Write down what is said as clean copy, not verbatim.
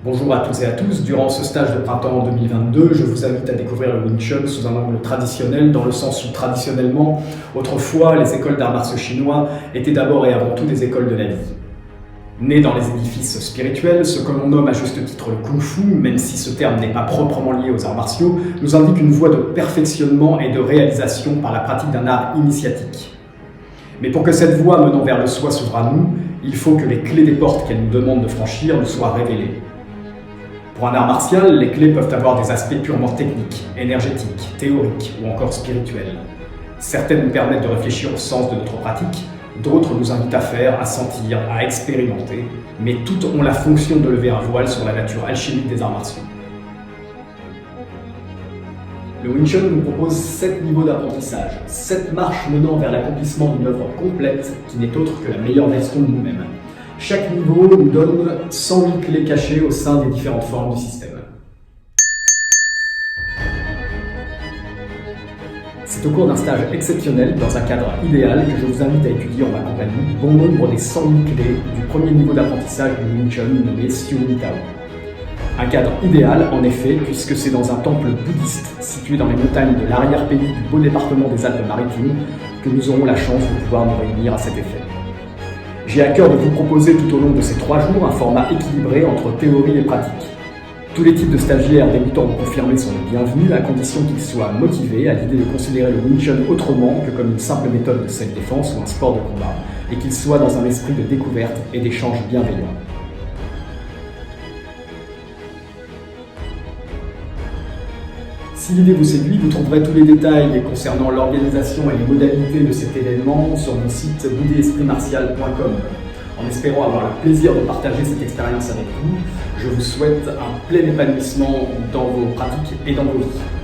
Bonjour à toutes et à tous, durant ce stage de printemps 2022, je vous invite à découvrir le Wing Chun sous un angle traditionnel, dans le sens où traditionnellement, autrefois, les écoles d'arts martiaux chinois étaient d'abord et avant tout des écoles de la vie. Nées dans les édifices spirituels, ce que l'on nomme à juste titre le Kung Fu, même si ce terme n'est pas proprement lié aux arts martiaux, nous indique une voie de perfectionnement et de réalisation par la pratique d'un art initiatique. Mais pour que cette voie menant vers le soi s'ouvre à nous, il faut que les clés des portes qu'elle nous demande de franchir nous soient révélées. Pour un art martial, les clés peuvent avoir des aspects purement techniques, énergétiques, théoriques ou encore spirituels. Certaines nous permettent de réfléchir au sens de notre pratique, d'autres nous invitent à faire, à sentir, à expérimenter, mais toutes ont la fonction de lever un voile sur la nature alchimique des arts martiaux. Le Wing Chun nous propose 7 niveaux d'apprentissage, 7 marches menant vers l'accomplissement d'une œuvre complète qui n'est autre que la meilleure version de nous-mêmes. Chaque niveau nous donne 108 clés cachées au sein des différentes formes du système. C'est au cours d'un stage exceptionnel, dans un cadre idéal, que je vous invite à étudier en ma compagnie bon nombre des 108 clés du premier niveau d'apprentissage du Wing Chun nommé Siu Tao. Un cadre idéal, en effet, puisque c'est dans un temple bouddhiste situé dans les montagnes de l'arrière-pays du beau département des Alpes-Maritimes que nous aurons la chance de pouvoir nous réunir à cet effet. J'ai à cœur de vous proposer tout au long de ces 3 jours un format équilibré entre théorie et pratique. Tous les types de stagiaires, débutants ou confirmés sont les bienvenus, à condition qu'ils soient motivés à l'idée de considérer le Wing Chun autrement que comme une simple méthode de self-défense ou un sport de combat, et qu'ils soient dans un esprit de découverte et d'échange bienveillant. Si l'idée vous séduit, vous trouverez tous les détails concernant l'organisation et les modalités de cet événement sur mon site bouddhiespritsmartial.com. En espérant avoir le plaisir de partager cette expérience avec vous, je vous souhaite un plein épanouissement dans vos pratiques et dans vos vies.